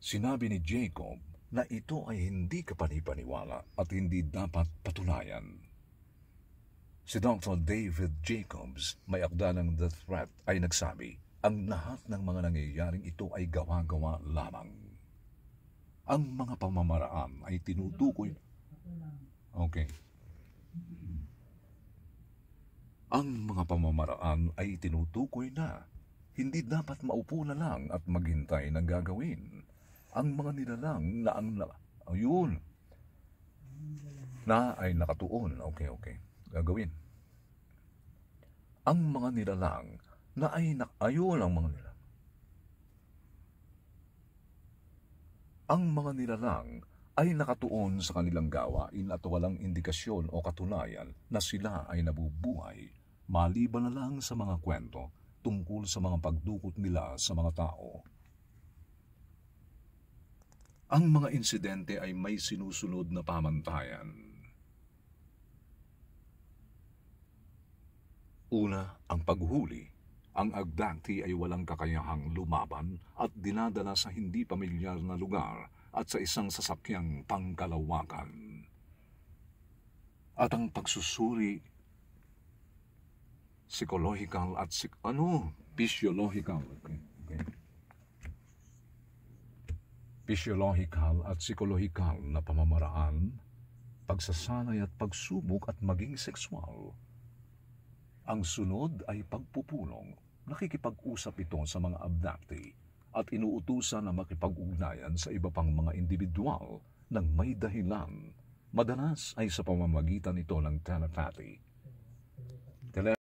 Sinabi ni Jacob na ito ay hindi kapanipaniwala at hindi dapat patunayan. Si Dr. David Jacobs, may akda ng The Threat, ay nagsabi, ang lahat ng mga nangyayaring ito ay gawa-gawa lamang. Ang mga pamamaraan ay tinutukoy. Okay. Ang mga pamamaraan ay tinutukoy na hindi dapat maupo na lang at maghintay ng gagawin. Ang mga nilalang na ayun, na ay nakatuon. Okay. Gagawin. Ang mga nilalang na ay ayun ang mga nilalang. Ang mga nilalang ay nakatuon sa kanilang gawain at walang indikasyon o katunayan na sila ay nabubuhay maliban na lang sa mga kwento tungkol sa mga pagdukot nila sa mga tao. Ang mga insidente ay may sinusunod na pamantayan. Una, ang paghuli. Ang abductee ay walang kakayahang lumaban at dinadala sa hindi pamilyar na lugar at sa isang sasakyang pangkalawakan. At ang pagsusuri, psychological at physiological. Okay. Physiological at psikolohikal na pamamaraan, pagsasanay at pagsubok at maging sexual. Ang sunod ay pagpupulong. Nakikipag-usap ito sa mga abductee at inuutusan na makipag-ugnayan sa iba pang mga individual ng may dahilan. Madalas ay sa pamamagitan ito ng telepathy.